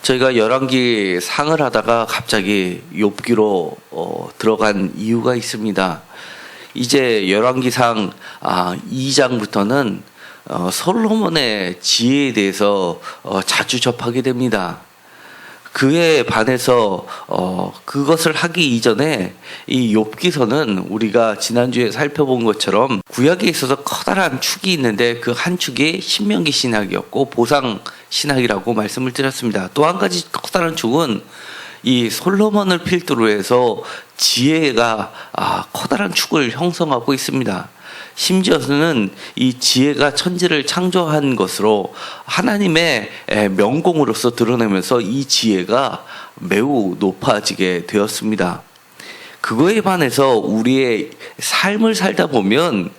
저희가 열왕기 상을 하다가 갑자기 욥기로 들어간 이유가 있습니다. 이제 열왕기상 2장부터는 솔로몬의 지혜에 대해서 자주 접하게 됩니다. 그에 반해서 그것을 하기 이전에 이 욥기서는 우리가 지난주에 살펴본 것처럼 구약에 있어서 커다란 축이 있는데 그 한 축이 신명기 신학이었고 보상 신학이라고 말씀을 드렸습니다. 또 한 가지 커다란 축은 이 솔로몬을 필두로 해서 지혜가 커다란 축을 형성하고 있습니다. 심지어는 이 지혜가 천지를 창조한 것으로 하나님의 명공으로서 드러내면서 이 지혜가 매우 높아지게 되었습니다. 그거에 반해서 우리의 삶을 살다 보면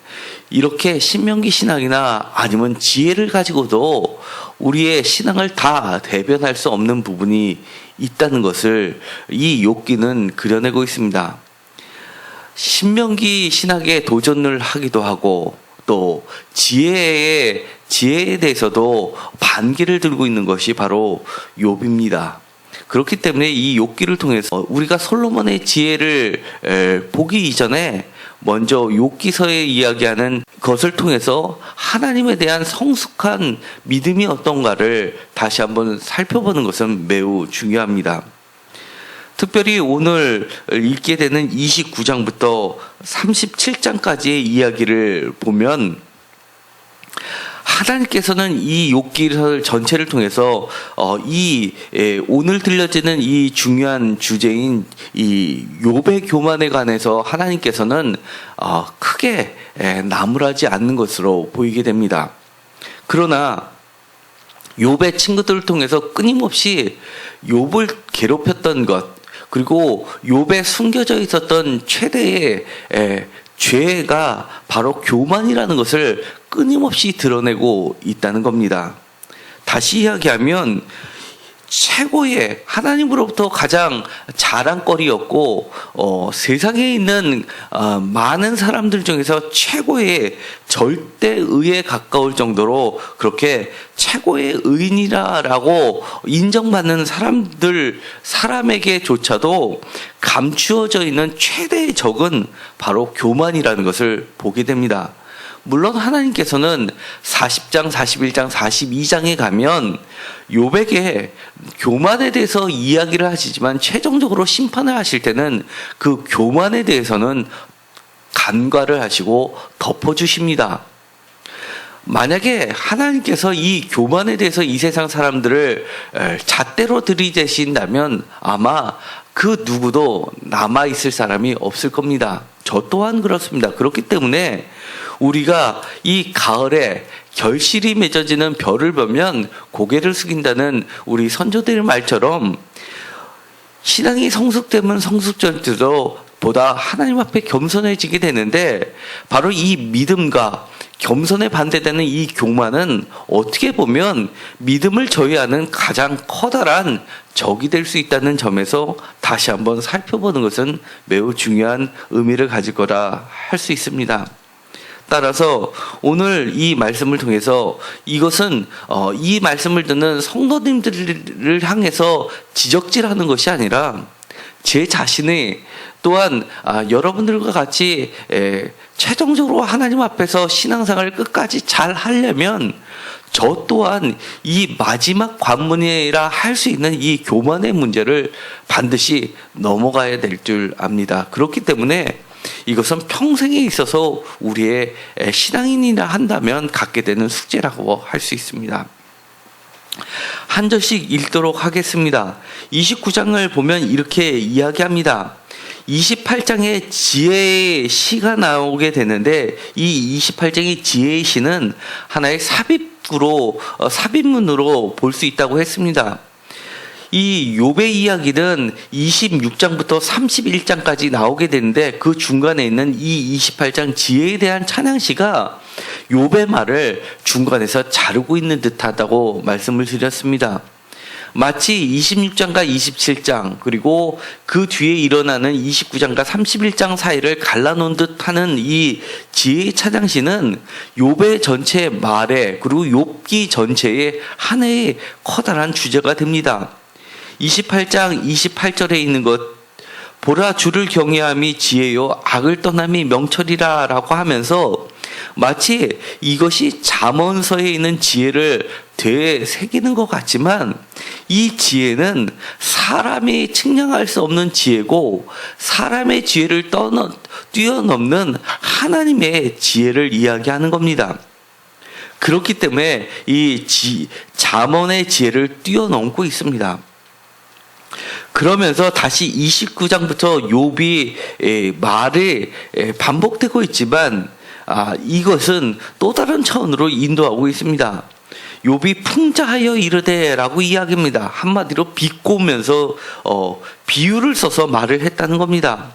이렇게 신명기 신앙이나 아니면 지혜를 가지고도 우리의 신앙을 다 대변할 수 없는 부분이 있다는 것을 이 욥기는 그려내고 있습니다. 신명기 신학에 도전을 하기도 하고 또 지혜에 대해서도 반기를 들고 있는 것이 바로 욥입니다. 그렇기 때문에 이 욥기를 통해서 우리가 솔로몬의 지혜를 보기 이전에 먼저 욥기서에 이야기하는 것을 통해서 하나님에 대한 성숙한 믿음이 어떤가를 다시 한번 살펴보는 것은 매우 중요합니다. 특별히 오늘 읽게 되는 29장부터 37장까지의 이야기를 보면 하나님께서는 이 욥기를 전체를 통해서 오늘 들려지는 이 중요한 주제인 이 욥의 교만에 관해서 하나님께서는 크게 나무라지 않는 것으로 보이게 됩니다. 그러나 욥의 친구들을 통해서 끊임없이 욥을 괴롭혔던 것, 그리고 욥에 숨겨져 있었던 최대의 죄가 바로 교만이라는 것을 끊임없이 드러내고 있다는 겁니다. 다시 이야기하면 최고의 하나님으로부터 가장 자랑거리였고 세상에 있는 많은 사람들 중에서 최고의 절대의에 가까울 정도로 그렇게 최고의 의인이라고 인정받는 사람에게조차도 감추어져 있는 최대의 적은 바로 교만이라는 것을 보게 됩니다. 물론 하나님께서는 40장, 41장, 42장에 가면 욥에게 교만에 대해서 이야기를 하시지만 최종적으로 심판을 하실 때는 그 교만에 대해서는 간과를 하시고 덮어주십니다. 만약에 하나님께서 이 교만에 대해서 이 세상 사람들을 잣대로 들이대신다면 아마 그 누구도 남아있을 사람이 없을 겁니다. 저 또한 그렇습니다. 그렇기 때문에 우리가 이 가을에 결실이 맺어지는 별을 보면 고개를 숙인다는 우리 선조들의 말처럼 신앙이 성숙되면 성숙될수록 보다 하나님 앞에 겸손해지게 되는데 바로 이 믿음과 겸손에 반대되는 이 교만은 어떻게 보면 믿음을 저해하는 가장 커다란 적이 될 수 있다는 점에서 다시 한번 살펴보는 것은 매우 중요한 의미를 가질 거라 할 수 있습니다. 따라서 오늘 이 말씀을 통해서 이것은 이 말씀을 듣는 성도님들을 향해서 지적질하는 것이 아니라 제 자신이 또한 여러분들과 같이 최종적으로 하나님 앞에서 신앙생활을 끝까지 잘 하려면 저 또한 이 마지막 관문이라 할 수 있는 이 교만의 문제를 반드시 넘어가야 될 줄 압니다. 그렇기 때문에 이것은 평생에 있어서 우리의 신앙인이라 한다면 갖게 되는 숙제라고 할 수 있습니다. 한 절씩 읽도록 하겠습니다. 29장을 보면 이렇게 이야기합니다. 28장에 지혜의 시가 나오게 되는데 이 28장의 지혜의 시는 하나의 삽입문으로 볼 수 있다고 했습니다. 이 욥의 이야기는 26장부터 31장까지 나오게 되는데 그 중간에 있는 이 28장 지혜에 대한 찬양시가 욥의 말을 중간에서 자르고 있는 듯하다고 말씀을 드렸습니다. 마치 26장과 27장 그리고 그 뒤에 일어나는 29장과 31장 사이를 갈라놓은 듯하는 이 지혜의 찬양시는 욥의 전체 말에 그리고 욥기 전체의 하나의 커다란 주제가 됩니다. 28장 28절에 있는 것, 보라 주를 경외함이 지혜요 악을 떠남이 명철이라 라고 하면서 마치 이것이 잠언서에 있는 지혜를 되새기는 것 같지만 이 지혜는 사람이 측량할 수 없는 지혜고 사람의 지혜를 뛰어넘는 하나님의 지혜를 이야기하는 겁니다. 그렇기 때문에 이 잠언의 지혜를 뛰어넘고 있습니다. 그러면서 다시 29장부터 욥이 말이 반복되고 있지만 이것은 또 다른 차원으로 인도하고 있습니다. 욥이 풍자하여 이르되라고 이야기합니다. 한마디로 비꼬면서 비유를 써서 말을 했다는 겁니다.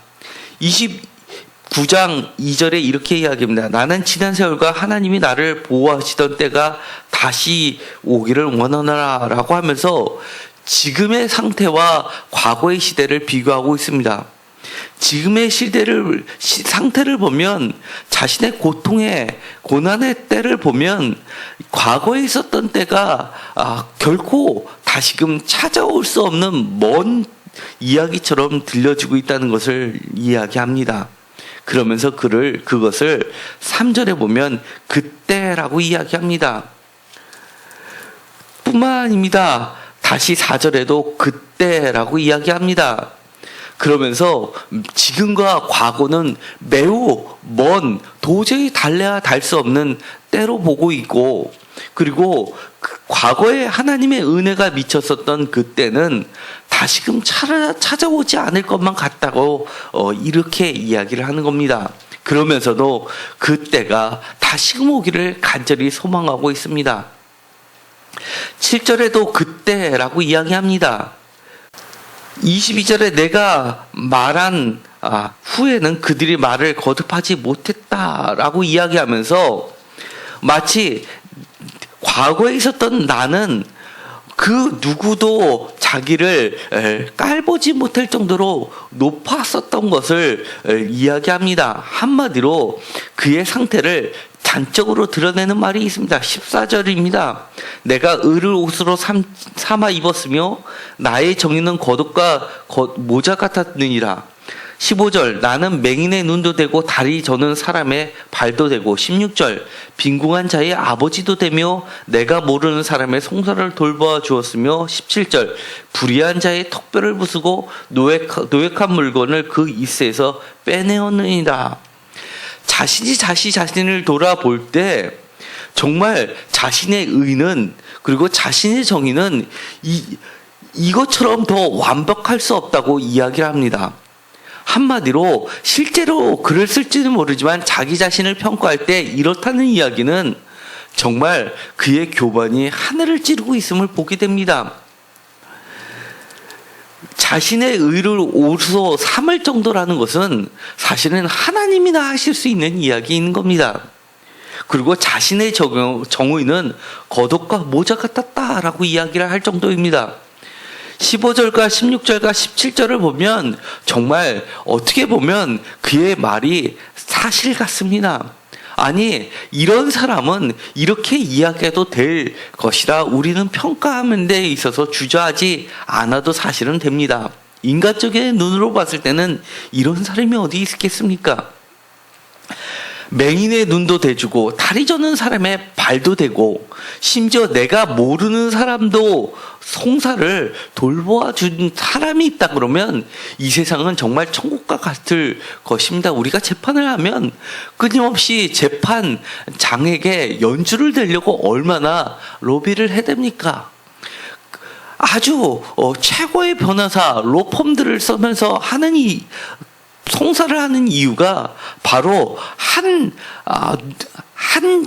29장 2절에 이렇게 이야기합니다. 나는 지난 세월과 하나님이 나를 보호하시던 때가 다시 오기를 원하노라 라고 하면서 지금의 상태와 과거의 시대를 비교하고 있습니다. 지금의 상태를 보면 자신의 고통의 고난의 때를 보면 과거에 있었던 때가 결코 다시금 찾아올 수 없는 먼 이야기처럼 들려지고 있다는 것을 이야기합니다. 그러면서 그것을 3절에 보면 그때라고 이야기합니다. 뿐만 아닙니다. 다시 4절에도 그때라고 이야기합니다. 그러면서 지금과 과거는 매우 먼 도저히 달래야 달 수 없는 때로 보고 있고 그리고 과거에 하나님의 은혜가 미쳤었던 그때는 다시금 찾아오지 않을 것만 같다고 이렇게 이야기를 하는 겁니다. 그러면서도 그때가 다시금 오기를 간절히 소망하고 있습니다. 7절에도 그때라고 이야기합니다. 22절에 내가 말한 후에는 그들이 말을 거듭하지 못했다라고 이야기하면서 마치 과거에 있었던 나는 그 누구도 자기를 깔보지 못할 정도로 높았었던 것을 이야기합니다. 한마디로 그의 상태를 단적으로 드러내는 말이 있습니다. 14절입니다. 내가 의를 옷으로 삼아 입었으며 나의 정의는 겉옷과 모자 같았느니라. 15절 나는 맹인의 눈도 되고 다리 저는 사람의 발도 되고 16절 빈궁한 자의 아버지도 되며 내가 모르는 사람의 송사를 돌보아 주었으며 17절 불의한 자의 턱뼈를 부수고 노획한 물건을 그 이스에서 빼내었느니라. 자신을 돌아볼 때 정말 자신의 의는 그리고 자신의 정의는 이것처럼 더 완벽할 수 없다고 이야기를 합니다. 한마디로 실제로 글을 쓸지는 모르지만 자기 자신을 평가할 때 이렇다는 이야기는 정말 그의 교만이 하늘을 찌르고 있음을 보게 됩니다. 자신의 의를 옷으로 삼을 정도라는 것은 사실은 하나님이나 하실 수 있는 이야기인 겁니다. 그리고 자신의 정의는 겉옷과 모자 같았다라고 이야기를 할 정도입니다. 15절과 16절과 17절을 보면 정말 어떻게 보면 그의 말이 사실 같습니다. 아니 이런 사람은 이렇게 이야기해도 될 것이라 우리는 평가하는 데 있어서 주저하지 않아도 사실은 됩니다. 인간적인 눈으로 봤을 때는 이런 사람이 어디 있겠습니까? 맹인의 눈도 대주고 다리 저는 사람의 발도 되고 심지어 내가 모르는 사람도 송사를 돌보아 준 사람이 있다 그러면 이 세상은 정말 천국과 같을 것입니다. 우리가 재판을 하면 끊임없이 재판장에게 연주를 대려고 얼마나 로비를 해야 됩니까? 아주 최고의 변호사 로펌들을 쓰면서 하는 송사를 하는 이유가 바로 한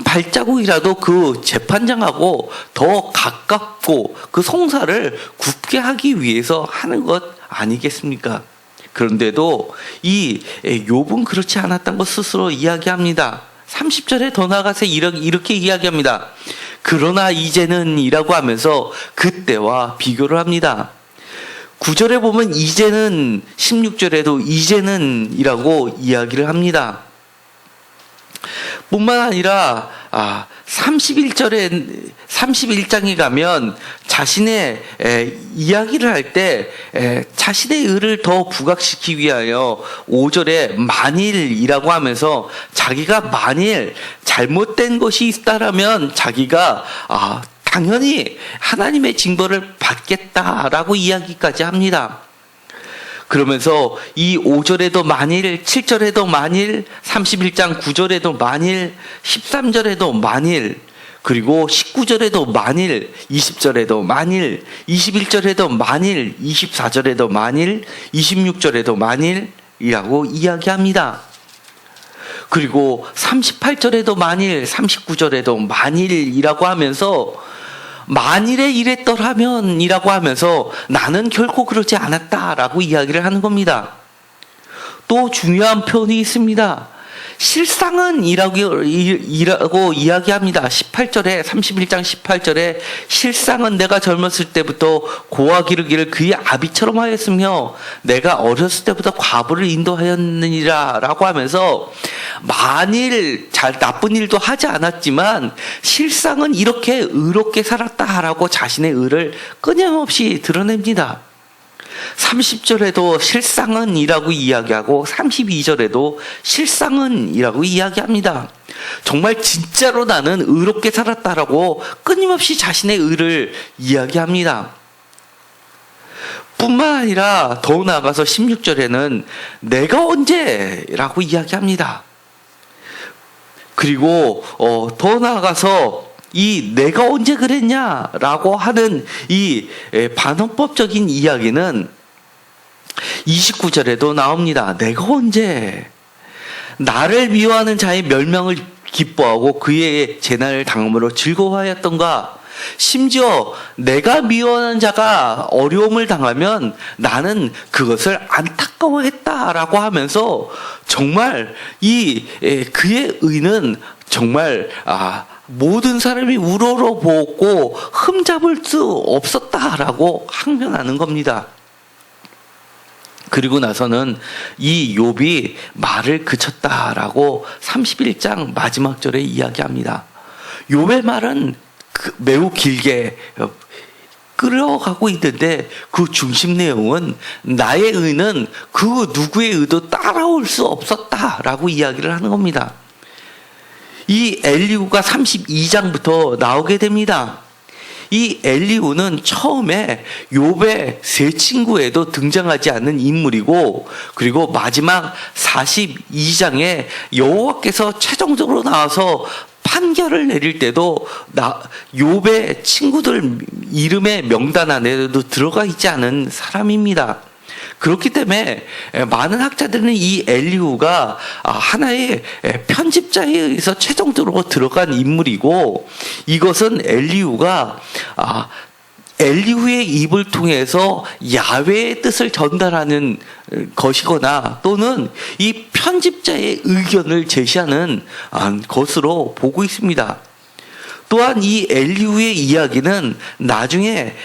발자국이라도 그 재판장하고 더 가깝고 그 송사를 굽게 하기 위해서 하는 것 아니겠습니까? 그런데도 이 욥은 그렇지 않았다는 것 스스로 이야기합니다. 30절에 더 나아가서 이렇게 이야기합니다. 그러나 이제는 이라고 하면서 그때와 비교를 합니다. 9절에 보면 이제는 16절에도 이제는 이라고 이야기를 합니다. 뿐만 아니라 31장에 가면 자신의 이야기를 할 때 자신의 의를 더 부각시키기 위하여 5절에 만일이라고 하면서 자기가 만일 잘못된 것이 있다라면 자기가 당연히 하나님의 징벌을 받겠다라고 이야기까지 합니다. 그러면서 이 5절에도 만일, 7절에도 만일, 31장 9절에도 만일, 13절에도 만일, 그리고 19절에도 만일, 20절에도 만일, 21절에도 만일, 24절에도 만일, 26절에도 만일이라고 이야기합니다. 그리고 38절에도 만일, 39절에도 만일이라고 하면서 만일에 이랬더라면 이라고 하면서 나는 결코 그러지 않았다라고 이야기를 하는 겁니다. 또 중요한 표현이 있습니다. 실상은 이라고 이야기합니다. 18절에 31장 18절에 실상은 내가 젊었을 때부터 고아 기르기를 그의 아비처럼 하였으며 내가 어렸을 때부터 과부를 인도하였느니라 라고 하면서 만일 나쁜 일도 하지 않았지만 실상은 이렇게 의롭게 살았다라고 자신의 의를 끊임없이 드러냅니다. 30절에도 실상은 이라고 이야기하고 32절에도 실상은 이라고 이야기합니다. 정말 진짜로 나는 의롭게 살았다라고 끊임없이 자신의 의를 이야기합니다. 뿐만 아니라 더 나아가서 16절에는 내가 언제라고 이야기합니다. 그리고 더 나아가서 이 내가 언제 그랬냐라고 하는 이 반언법적인 이야기는 29절에도 나옵니다. 내가 언제 나를 미워하는 자의 멸망을 기뻐하고 그의 재난을 당함으로 즐거워하였던가. 심지어 내가 미워하는 자가 어려움을 당하면 나는 그것을 안타까워했다라고 하면서 정말 그의 의는 정말 모든 사람이 우러러보고 흠잡을 수 없었다라고 항변하는 겁니다. 그리고 나서는 이 욥이 말을 그쳤다라고 31장 마지막 절에 이야기합니다. 욥의 말은 매우 길게 끌어가고 있는데 그 중심 내용은 나의 의는 그 누구의 의도 따라올 수 없었다라고 이야기를 하는 겁니다. 이 엘리후가 32장부터 나오게 됩니다. 이 엘리후는 처음에 욥의 세 친구에도 등장하지 않는 인물이고, 그리고 마지막 42장에 여호와께서 최종적으로 나와서 판결을 내릴 때도 욥의 친구들 이름의 명단 안에도 들어가 있지 않은 사람입니다. 그렇기 때문에 많은 학자들은 이 엘리후가 하나의 편집자에 의해서 최종적으로 들어간 인물이고, 이것은 엘리후가 엘리후의 입을 통해서 야훼의 뜻을 전달하는 것이거나 또는 이 편집자의 의견을 제시하는 것으로 보고 있습니다. 또한 이 엘리후의 이야기는 나중에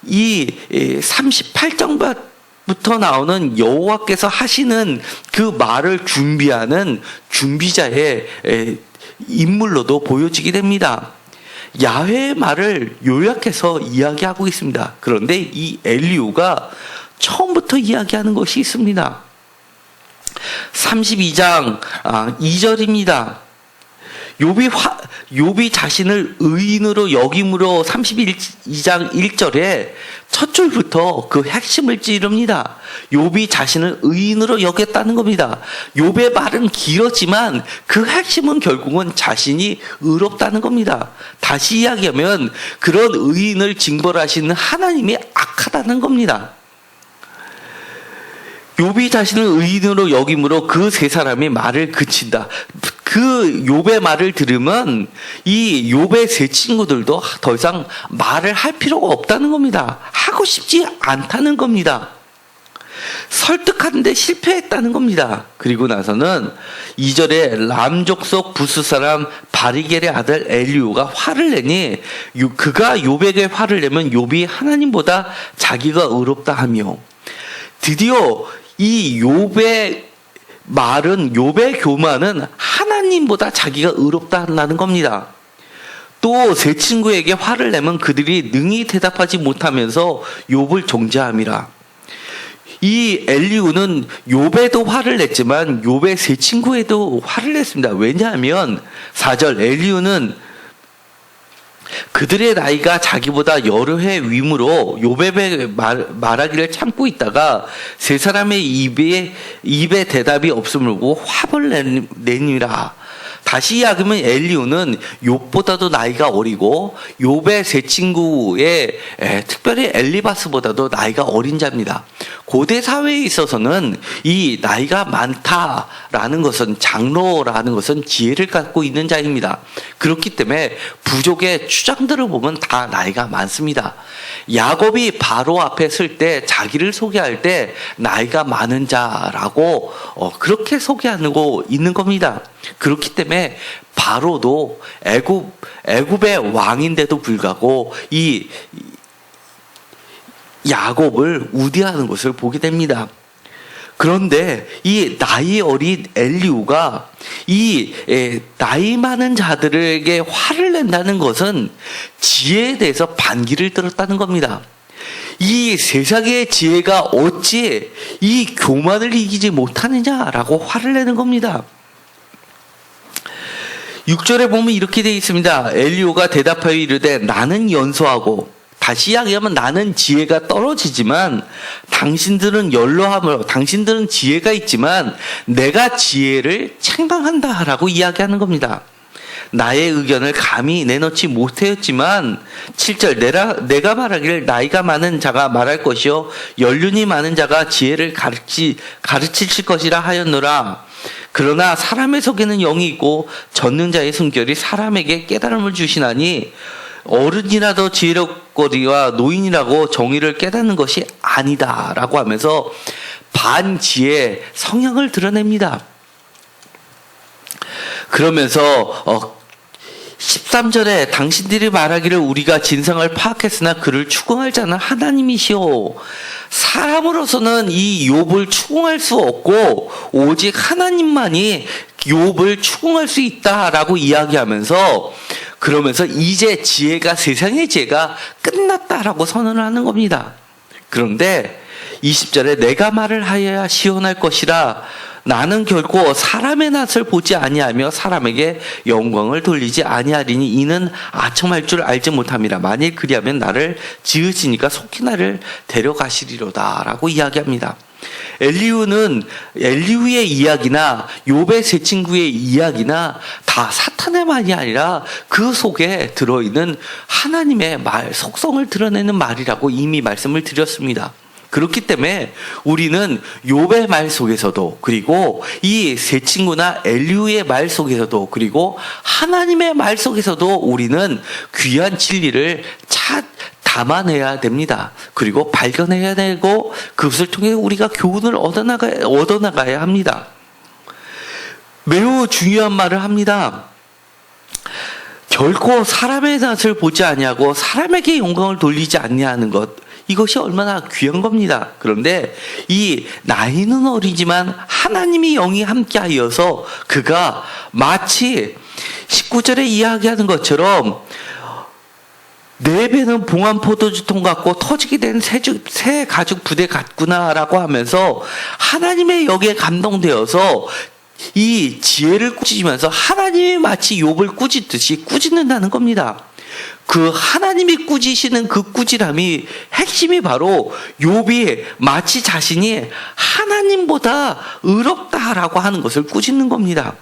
이 38장부터 나오는 여호와께서 하시는 그 말을 준비하는 준비자의 인물로도 보여지게 됩니다. 야훼의 말을 요약해서 이야기하고 있습니다. 그런데 이 엘리후가 처음부터 이야기하는 것이 있습니다. 32장 2절입니다. 욥이 자신을 의인으로 여김으로 32장 1절에 첫 줄부터 그 핵심을 찌릅니다. 욥이 자신을 의인으로 여겼다는 겁니다. 욥의 말은 길었지만 그 핵심은 결국은 자신이 의롭다는 겁니다. 다시 이야기하면 그런 의인을 징벌하시는 하나님이 악하다는 겁니다. 욥이 자신을 의인으로 여김으로 그 세 사람이 말을 그친다. 그 욥의 말을 들으면 이 욥의 세 친구들도 더 이상 말을 할 필요가 없다는 겁니다. 하고 싶지 않다는 겁니다. 설득하는데 실패했다는 겁니다. 그리고 나서는 2절에 람 족속 부스 사람 바리겔의 아들 엘리후가 화를 내니 그가 욥에게 화를 내면 욥이 하나님보다 자기가 의롭다 하며, 드디어 이 욥의 말은, 욥의 교만은 하나님 하나님보다 자기가 의롭다 한다는 겁니다. 또 세 친구에게 화를 내면 그들이 능히 대답하지 못하면서 욥을 정죄함이라. 이 엘리후는 욥에도 화를 냈지만 욥의 세 친구에도 화를 냈습니다. 왜냐하면 4절 엘리후는 그들의 나이가 자기보다 여러 해 위므로 욥의 말하기를 참고 있다가 세 사람의 입에 대답이 없음을 보고 화를 내니라. 다시 이야기하면 엘리후는 욥보다도 나이가 어리고 욥의 세 친구의 특별히 엘리바스보다도 나이가 어린 자입니다. 고대 사회에 있어서는 이 나이가 많다라는 것은 장로라는 것은 지혜를 갖고 있는 자입니다. 그렇기 때문에 부족의 추장들을 보면 다 나이가 많습니다. 야곱이 바로 앞에 설 때 자기를 소개할 때 나이가 많은 자라고 그렇게 소개하고 있는 겁니다. 그렇기 때문에 바로도 애굽의 왕인데도 불구하고 이 야곱을 우대하는 것을 보게 됩니다. 그런데 이 나이 어린 엘리후가 이 나이 많은 자들에게 화를 낸다는 것은 지혜에 대해서 반기를 들었다는 겁니다. 이 세상의 지혜가 어찌 이 교만을 이기지 못하느냐라고 화를 내는 겁니다. 6절에 보면 이렇게 되어 있습니다. 엘리후가 대답하여 이르되 나는 연소하고, 다시 이야기하면 나는 지혜가 떨어지지만 당신들은 연로함으로, 당신들은 지혜가 있지만 내가 지혜를 책망한다라고 이야기하는 겁니다. 나의 의견을 감히 내놓지 못하였지만 7절 내가 말하기를 나이가 많은 자가 말할 것이요 연륜이 많은 자가 지혜를 가르칠 것이라 하였노라. 그러나 사람의 속에는 영이 있고 젖는 자의 숨결이 사람에게 깨달음을 주시나니 어른이라도 지혜롭거리와 노인이라고 정의를 깨닫는 것이 아니다라고 하면서 반지혜 성향을 드러냅니다. 그러면서 13절에 당신들이 말하기를 우리가 진상을 파악했으나 그를 추궁할 자는 하나님이시오. 사람으로서는 이 욥을 추궁할 수 없고 오직 하나님만이 욥을 추궁할 수 있다라고 이야기하면서, 그러면서 이제 지혜가, 세상의 지혜가 끝났다라고 선언을 하는 겁니다. 그런데 20절에 내가 말을 하여야 시원할 것이라. 나는 결코 사람의 낯을 보지 아니하며 사람에게 영광을 돌리지 아니하리니 이는 아첨할 줄 알지 못함이라. 만일 그리하면 나를 지으시니까 속히 나를 데려가시리로다 라고 이야기합니다. 엘리후의 이야기나 욥의 세 친구의 이야기나 다 사탄의 말이 아니라 그 속에 들어있는 하나님의 말, 속성을 드러내는 말이라고 이미 말씀을 드렸습니다. 그렇기 때문에 우리는 욥의 말 속에서도, 그리고 이 세 친구나 엘리후의 말 속에서도, 그리고 하나님의 말 속에서도 우리는 귀한 진리를 담아내야 됩니다. 그리고 발견해야 되고 그것을 통해 우리가 교훈을 얻어나가야 합니다. 매우 중요한 말을 합니다. 결코 사람의 낯을 보지 아니하고 사람에게 영광을 돌리지 아니하는 것, 이것이 얼마나 귀한 겁니다. 그런데 이 나이는 어리지만 하나님이 영이 함께하여서 그가 마치 19절에 이야기하는 것처럼 내 배는 봉한 포도주통 같고 터지게 된 새 가죽 부대 같구나라고 하면서 하나님의 영에 감동되어서 이 지혜를 꾸짖으면서 하나님이 마치 욥을 꾸짖듯이 꾸짖는다는 겁니다. 그 하나님이 꾸짖으시는 그 꾸지람이 핵심이 바로 욥이 마치 자신이 하나님보다 의롭다라고 하는 것을 꾸짖는 겁니다.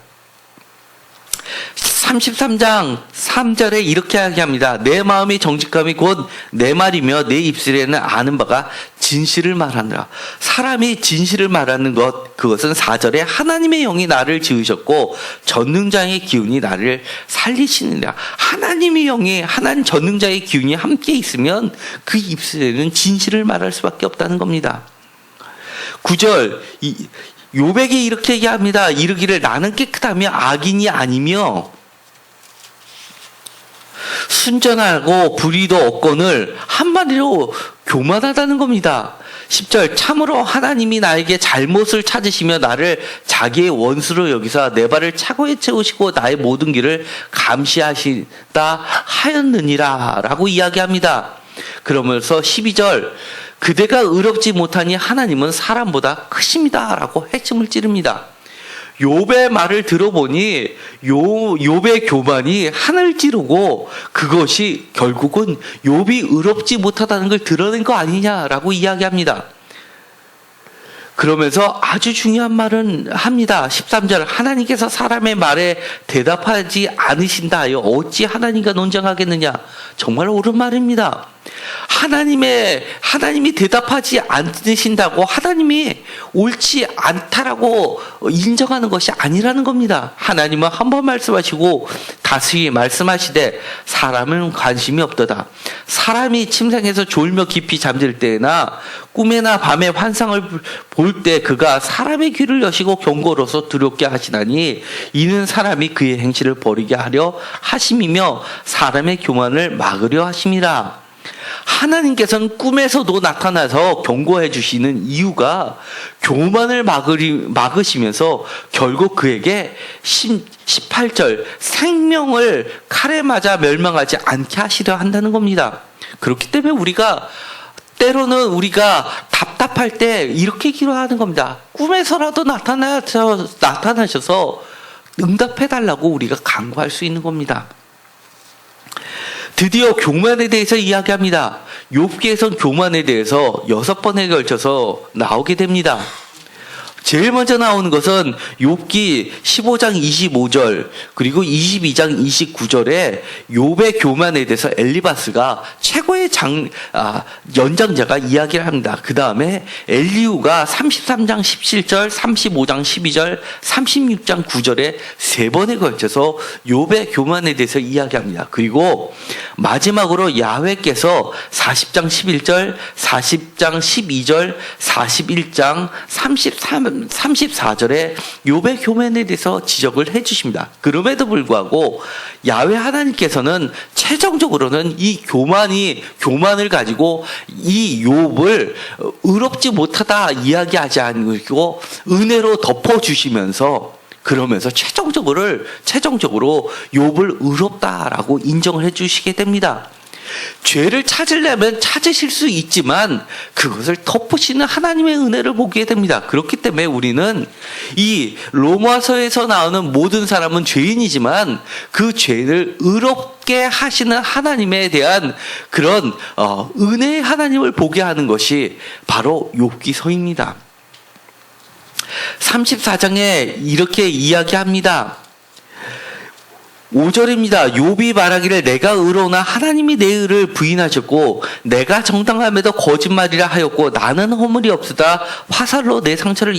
33장 3절에 이렇게 이야기합니다. 내 마음이 정직함이 곧 내 말이며 내 입술에는 아는 바가 진실을 말하느라. 사람이 진실을 말하는 것, 그것은 4절에 하나님의 영이 나를 지으셨고 전능자의 기운이 나를 살리시느니라. 하나님의 영이, 하나님 전능자의 기운이 함께 있으면 그 입술에는 진실을 말할 수밖에 없다는 겁니다. 9절 욥에게 이렇게 얘기합니다. 이르기를 나는 깨끗하며 악인이 아니며 순전하고 불의도 없거늘, 한마디로 교만하다는 겁니다. 10절 참으로 하나님이 나에게 잘못을 찾으시며 나를 자기의 원수로 여기사 내 발을 차고에 채우시고 나의 모든 길을 감시하시다 하였느니라 라고 이야기합니다. 그러면서 12절 그대가 의롭지 못하니 하나님은 사람보다 크십니다 라고 핵심을 찌릅니다. 욥의 말을 들어보니 욥의 교만이 하늘 찌르고 그것이 결국은 욥이 의롭지 못하다는 걸 드러낸 거 아니냐라고 이야기합니다. 그러면서 아주 중요한 말은 합니다. 13절 하나님께서 사람의 말에 대답하지 않으신다 하여 어찌 하나님과 논쟁하겠느냐. 정말 옳은 말입니다. 하나님이 대답하지 않으신다고 하나님이 옳지 않다라고 인정하는 것이 아니라는 겁니다. 하나님은 한 번 말씀하시고 다시 말씀하시되 사람은 관심이 없도다. 사람이 침상에서 졸며 깊이 잠들 때나 꿈에나 밤에 환상을 볼 때 그가 사람의 귀를 여시고 경고로서 두렵게 하시나니 이는 사람이 그의 행실을 버리게 하려 하심이며 사람의 교만을 막으려 하심이라. 하나님께서는 꿈에서도 나타나서 경고해 주시는 이유가 교만을 막으시면서 결국 그에게 18절 생명을 칼에 맞아 멸망하지 않게 하시려 한다는 겁니다. 그렇기 때문에 때로는 우리가 답답할 때 이렇게 기도하는 겁니다. 꿈에서라도 나타나셔서 응답해달라고 우리가 간구할 수 있는 겁니다. 드디어 교만에 대해서 이야기합니다. 욥기에선 교만에 대해서 6번에 걸쳐서 나오게 됩니다. 제일 먼저 나오는 것은 욥기 15장 25절 그리고 22장 29절에 욥의 교만에 대해서 엘리바스가 최고의 연장자가 이야기를 합니다. 그 다음에 엘리후가 33장 17절, 35장 12절, 36장 9절에 3번에 걸쳐서 욥의 교만에 대해서 이야기합니다. 그리고 마지막으로 야훼께서 40장 11절, 40장 12절, 41장 34절에 욥의 교만에 대해서 지적을 해주십니다. 그럼에도 불구하고 야훼 하나님께서는 최종적으로는 이 교만을 가지고 이 욥을 의롭지 못하다 이야기하지 않고 은혜로 덮어주시면서 그러면서 최종적으로 욥을 의롭다라고 인정을 해주시게 됩니다. 죄를 찾으려면 찾으실 수 있지만 그것을 덮으시는 하나님의 은혜를 보게 됩니다. 그렇기 때문에 우리는 이 로마서에서 나오는 모든 사람은 죄인이지만 그 죄를 의롭게 하시는 하나님에 대한 그런 은혜의 하나님을 보게 하는 것이 바로 욥기서입니다. 34장에 이렇게 이야기합니다. 5절입니다. 욥이 말하기를 내가 의로우나 하나님이 내 의를 부인하셨고 내가 정당함에도 거짓말이라 하였고 나는 허물이 없으다 화살로 내 상처를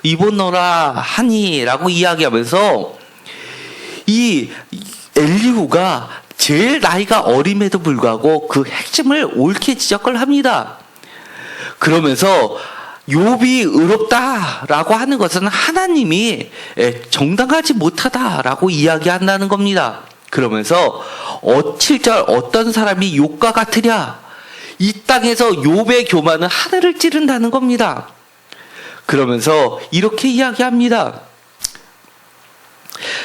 입었노라 하니 라고 이야기하면서 이 엘리후가 제일 나이가 어림에도 불구하고 그 핵심을 옳게 지적을 합니다. 그러면서 욥이 의롭다라고 하는 것은 하나님이 정당하지 못하다라고 이야기한다는 겁니다. 그러면서 7절 어떤 사람이 욥과 같으랴 이 땅에서 욥의 교만은 하늘을 찌른다는 겁니다. 그러면서 이렇게 이야기합니다.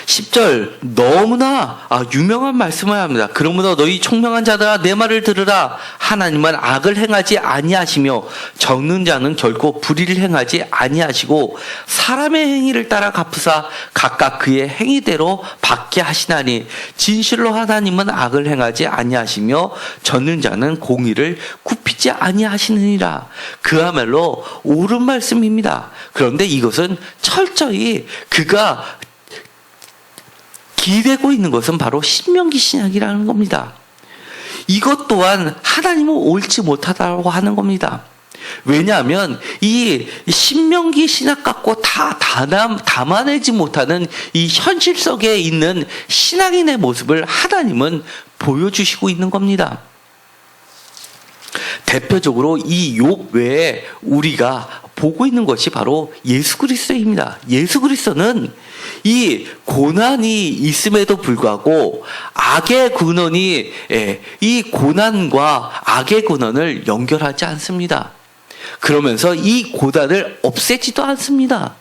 10절 너무나 유명한 말씀을 합니다. 그러므로 너희 총명한 자들아 내 말을 들으라. 하나님은 악을 행하지 아니하시며 적는 자는 결코 불의를 행하지 아니하시고 사람의 행위를 따라 갚으사 각각 그의 행위대로 받게 하시나니 진실로 하나님은 악을 행하지 아니하시며 적는 자는 공의를 굽히지 아니하시느니라. 그야말로 옳은 말씀입니다. 그런데 이것은 철저히 그가 기대고 있는 것은 바로 신명기 신약이라는 겁니다. 이것 또한 하나님은 옳지 못하다고 하는 겁니다. 왜냐하면 이 신명기 신약 갖고 다 담아내지 못하는 이 현실 속에 있는 신앙인의 모습을 하나님은 보여주시고 있는 겁니다. 대표적으로 이 욥 외에 우리가 보고 있는 것이 바로 예수 그리스도입니다. 예수 그리스도는 이 고난이 있음에도 불구하고 악의 근원이 이 고난과 악의 근원을 연결하지 않습니다. 그러면서 이 고난을 없애지도 않습니다.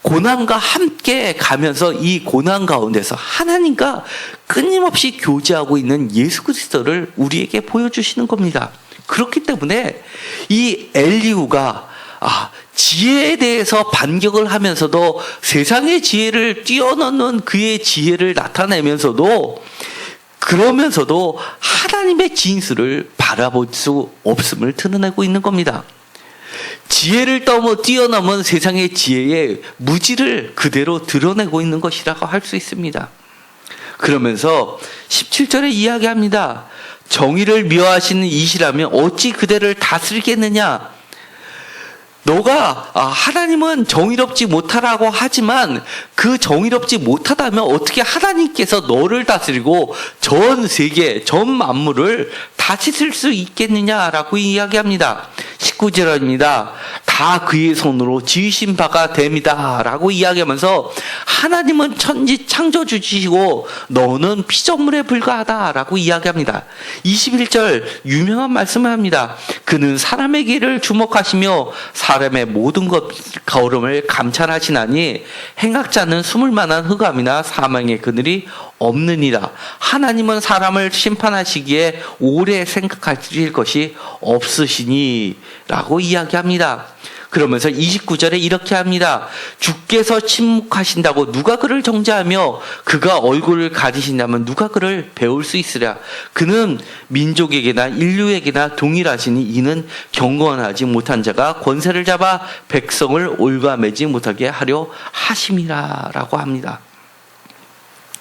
고난과 함께 가면서 이 고난 가운데서 하나님과 끊임없이 교제하고 있는 예수 그리스도를 우리에게 보여주시는 겁니다. 그렇기 때문에 이 엘리후가 지혜에 대해서 반격을 하면서도 세상의 지혜를 뛰어넘는 그의 지혜를 나타내면서도 그러면서도 하나님의 진술을 바라볼 수 없음을 드러내고 있는 겁니다. 지혜를 뛰어넘은 세상의 지혜의 무지를 그대로 드러내고 있는 것이라고 할 수 있습니다. 그러면서 17절에 이야기합니다. 정의를 미워하시는 이시라면 어찌 그대를 다스리겠느냐? 너가 하나님은 정의롭지 못하라고 하지만 그 정의롭지 못하다면 어떻게 하나님께서 너를 다스리고 전 세계, 전 만물을 다스릴 수 있겠느냐라고 이야기합니다. 19절입니다. 다 그의 손으로 지으신 바가 됩니다 라고 이야기하면서 하나님은 천지 창조주시고 너는 피조물에 불과하다 라고 이야기합니다. 21절 유명한 말씀을 합니다. 그는 사람의 길을 주목하시며 사람의 모든 걸음을 감찰하시나니 행악자는 숨을 만한 흑암이나 사망의 그늘이 없느니라. 하나님은 사람을 심판하시기에 오래 생각하실 것이 없으시니 라고 이야기합니다. 그러면서 29절에 이렇게 합니다. 주께서 침묵하신다고 누가 그를 정죄하며 그가 얼굴을 가리신다면 누가 그를 배울 수 있으랴. 그는 민족에게나 인류에게나 동일하시니 이는 경건하지 못한 자가 권세를 잡아 백성을 올가매지 못하게 하려 하심이라 라고 합니다.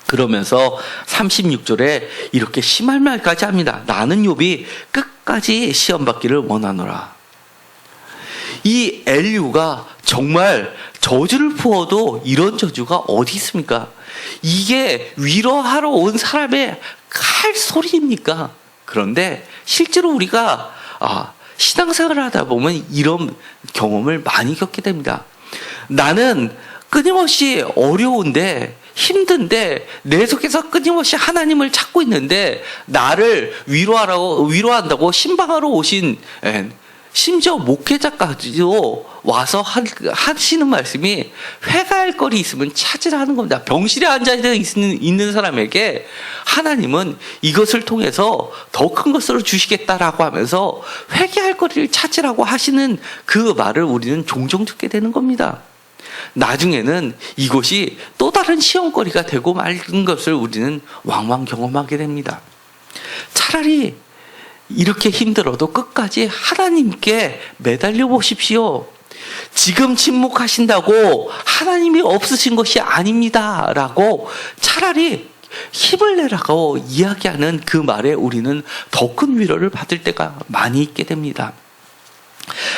그러면서 36절에 이렇게 심할 말까지 합니다. 나는 욥이 끝까지 시험받기를 원하노라. 이 엘리후가 정말 저주를 부어도 이런 저주가 어디 있습니까? 이게 위로하러 온 사람의 할 소리입니까? 그런데 실제로 우리가 신앙생활을 하다 보면 이런 경험을 많이 겪게 됩니다. 나는 끊임없이 어려운데 힘든데 내 속에서 끊임없이 하나님을 찾고 있는데 나를 위로한다고 신방하러 오신 심지어 목회자까지도 와서 하시는 말씀이 회개할 거리 있으면 찾으라는 겁니다. 병실에 앉아 있는 사람에게 하나님은 이것을 통해서 더 큰 것으로 주시겠다라고 하면서 회개할 거리를 찾으라고 하시는 그 말을 우리는 종종 듣게 되는 겁니다. 나중에는 이것이 또 다른 시험거리가 되고 말는 것을 우리는 왕왕 경험하게 됩니다. 차라리 이렇게 힘들어도 끝까지 하나님께 매달려 보십시오. 지금 침묵하신다고 하나님이 없으신 것이 아닙니다 라고 차라리 힘을 내라고 이야기하는 그 말에 우리는 더 큰 위로를 받을 때가 많이 있게 됩니다.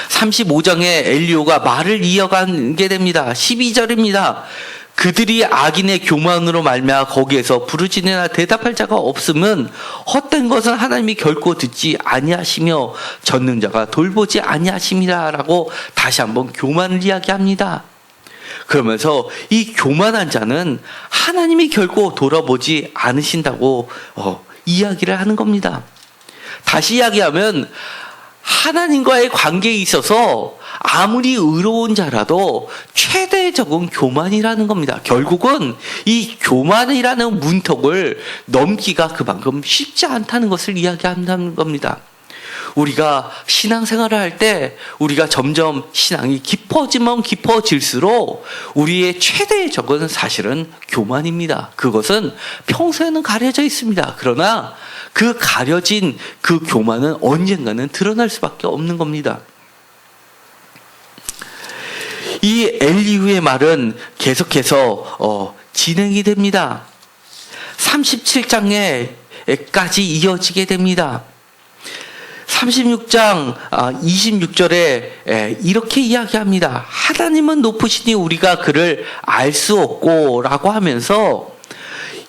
35장에 엘리후가 말을 이어가게 됩니다. 12절입니다. 그들이 악인의 교만으로 말미암아 거기에서 부르짖으나 대답할 자가 없으면 헛된 것은 하나님이 결코 듣지 아니하시며 전능자가 돌보지 아니하심이라라고 다시 한번 교만을 이야기합니다. 그러면서 이 교만한 자는 하나님이 결코 돌아보지 않으신다고 이야기를 하는 겁니다. 다시 이야기하면 하나님과의 관계에 있어서 아무리 의로운 자라도 최대적인 교만이라는 겁니다. 결국은 이 교만이라는 문턱을 넘기가 그만큼 쉽지 않다는 것을 이야기한다는 겁니다. 우리가 신앙생활을 할 때 우리가 점점 신앙이 깊어지면 깊어질수록 우리의 최대의 적은 사실은 교만입니다. 그것은 평소에는 가려져 있습니다. 그러나 그 가려진 그 교만은 언젠가는 드러날 수밖에 없는 겁니다. 이 엘리후의 말은 계속해서 진행이 됩니다. 37장에까지 이어지게 됩니다. 36장 26절에 이렇게 이야기합니다. 하나님은 높으시니 우리가 그를 알 수 없고 라고 하면서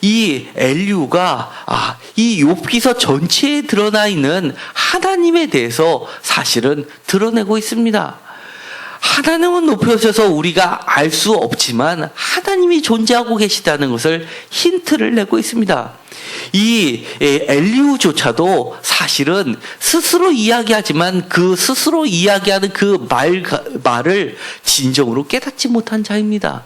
이 엘리후가 이 욥기서 전체에 드러나 있는 하나님에 대해서 사실은 드러내고 있습니다. 하나님은 높여져서 우리가 알 수 없지만 하나님이 존재하고 계시다는 것을 힌트를 내고 있습니다. 이 엘리후조차도 사실은 스스로 이야기하지만 그 스스로 이야기하는 그 말을 진정으로 깨닫지 못한 자입니다.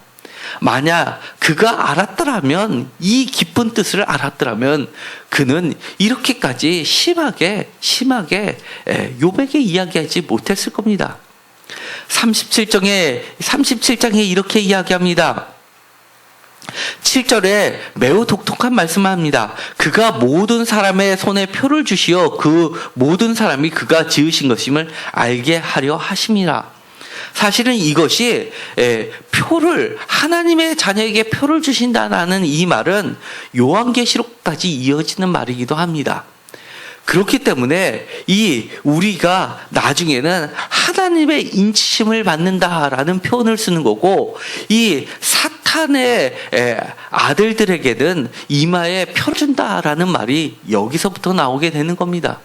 만약 그가 알았더라면, 이 깊은 뜻을 알았더라면 그는 이렇게까지 심하게 욥에게 이야기하지 못했을 겁니다. 37장에 이렇게 이야기합니다. 7절에 매우 독특한 말씀을 합니다. 그가 모든 사람의 손에 표를 주시어 그 모든 사람이 그가 지으신 것임을 알게 하려 하심이라. 사실은 이것이 표를, 하나님의 자녀에게 표를 주신다는 이 말은 요한계시록까지 이어지는 말이기도 합니다. 그렇기 때문에 우리가 나중에는 하나님의 인치심을 받는다라는 표현을 쓰는 거고, 이 사탄의 아들들에게는 이마에 표를 준다라는 말이 여기서부터 나오게 되는 겁니다.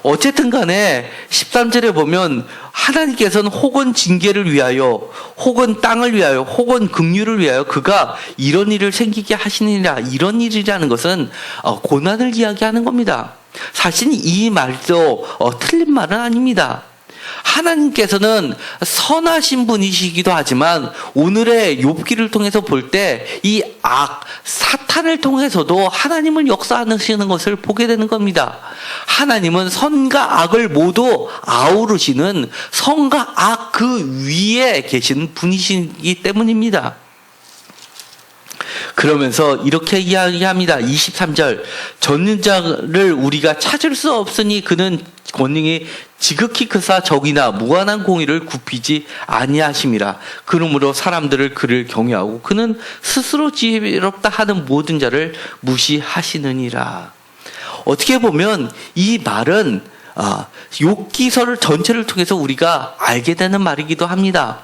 어쨌든 간에 13절에 보면 하나님께서는 혹은 징계를 위하여, 혹은 땅을 위하여, 혹은 긍휼을 위하여 그가 이런 일을 생기게 하시느니라. 이런 일이라는 것은 고난을 이야기하는 겁니다. 사실 이 말도 틀린 말은 아닙니다. 하나님께서는 선하신 분이시기도 하지만 오늘의 욥기를 통해서 볼 때 이 사탄을 통해서도 하나님을 역사하시는 것을 보게 되는 겁니다. 하나님은 선과 악을 모두 아우르시는, 선과 악 그 위에 계신 분이시기 때문입니다. 그러면서 이렇게 이야기합니다. 23절, 전능자를 우리가 찾을 수 없으니 그는 권능이 지극히 크사 적이나 무한한 공의를 굽히지 아니하심이라. 그러므로 사람들을 그를 경외하고 그는 스스로 지혜롭다 하는 모든 자를 무시하시느니라. 어떻게 보면 이 말은 욥기서를 전체를 통해서 우리가 알게 되는 말이기도 합니다.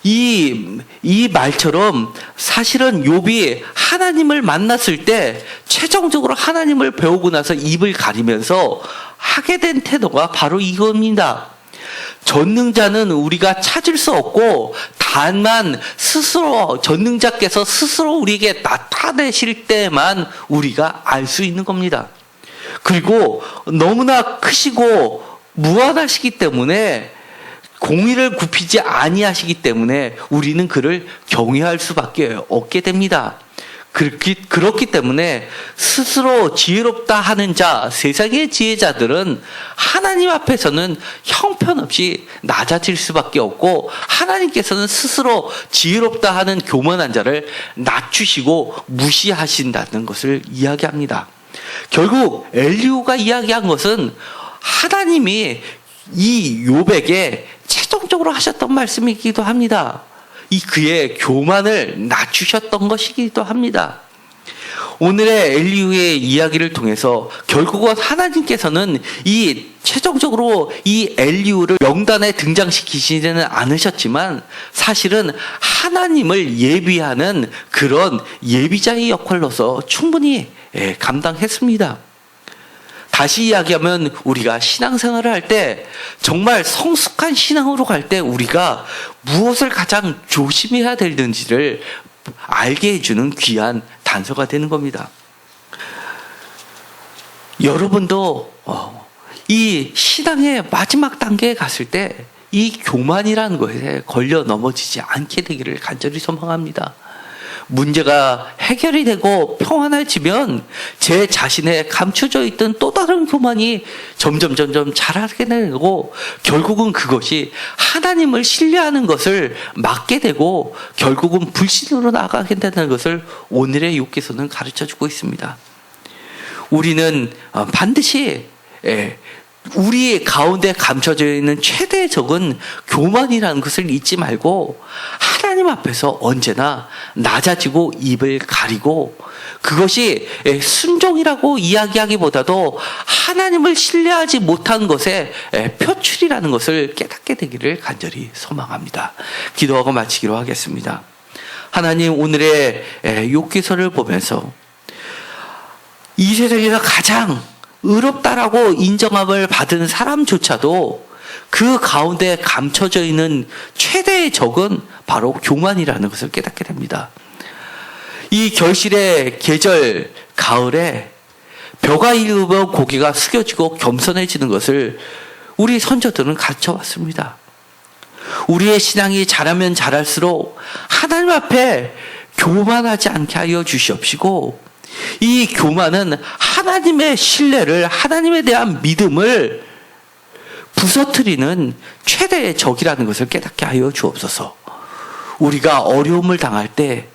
이 말처럼 사실은 욥이 하나님을 만났을 때 최종적으로 하나님을 배우고 나서 입을 가리면서 하게 된 태도가 바로 이겁니다. 전능자는 우리가 찾을 수 없고 다만 스스로, 전능자께서 스스로 우리에게 나타내실 때만 우리가 알 수 있는 겁니다. 그리고 너무나 크시고 무한하시기 때문에, 공의를 굽히지 아니하시기 때문에 우리는 그를 경외할 수밖에 없게 됩니다. 그렇기 때문에 스스로 지혜롭다 하는 자, 세상의 지혜자들은 하나님 앞에서는 형편없이 낮아질 수밖에 없고, 하나님께서는 스스로 지혜롭다 하는 교만한 자를 낮추시고 무시하신다는 것을 이야기합니다. 결국 엘리후가 이야기한 것은 하나님이 이 욥에게 최종적으로 하셨던 말씀이기도 합니다. 그의 교만을 낮추셨던 것이기도 합니다. 오늘의 엘리후의 이야기를 통해서 결국은 하나님께서는 최종적으로 이 엘리후를 명단에 등장시키지는 않으셨지만 사실은 하나님을 예비하는 그런 예비자의 역할로서 충분히 감당했습니다. 다시 이야기하면 우리가 신앙생활을 할 때, 정말 성숙한 신앙으로 갈 때 우리가 무엇을 가장 조심해야 되는지를 알게 해주는 귀한 단서가 되는 겁니다. 여러분도 이 신앙의 마지막 단계에 갔을 때 이 교만이라는 것에 걸려 넘어지지 않게 되기를 간절히 소망합니다. 문제가 해결이 되고 평안해지면 제 자신에 감춰져 있던 또 다른 교만이 점점 자라게 되고, 결국은 그것이 하나님을 신뢰하는 것을 막게 되고 결국은 불신으로 나가게 되는 것을 오늘의 욥기서는 가르쳐주고 있습니다. 우리는 반드시 우리 가운데 감춰져 있는 최대의 적은 교만이라는 것을 잊지 말고 하나님 앞에서 언제나 낮아지고 입을 가리고, 그것이 순종이라고 이야기하기보다도 하나님을 신뢰하지 못한 것의 표출이라는 것을 깨닫게 되기를 간절히 소망합니다. 기도하고 마치기로 하겠습니다. 하나님, 오늘의 욥기서를 보면서 이 세상에서 가장 의롭다라고 인정함을 받은 사람조차도 그 가운데 감춰져 있는 최대의 적은 바로 교만이라는 것을 깨닫게 됩니다. 이 결실의 계절 가을에 벼가 익으면 고개가 숙여지고 겸손해지는 것을 우리 선조들은 가르쳐 왔습니다. 우리의 신앙이 자라면 자랄수록 하나님 앞에 교만하지 않게 하여 주시옵시고, 이 교만은 하나님의 신뢰를, 하나님에 대한 믿음을 부서뜨리는 최대의 적이라는 것을 깨닫게 하여 주옵소서. 우리가 어려움을 당할 때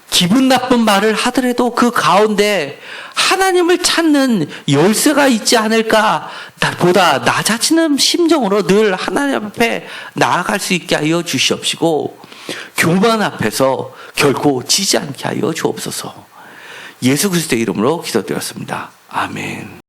기분 나쁜 말을 하더라도 그 가운데 하나님을 찾는 열쇠가 있지 않을까, 보다 낮아지는 심정으로 늘 하나님 앞에 나아갈 수 있게 하여 주시옵시고, 교만 앞에서 결코 지지 않게 하여 주옵소서. 예수 그리스도의 이름으로 기도드렸습니다. 아멘.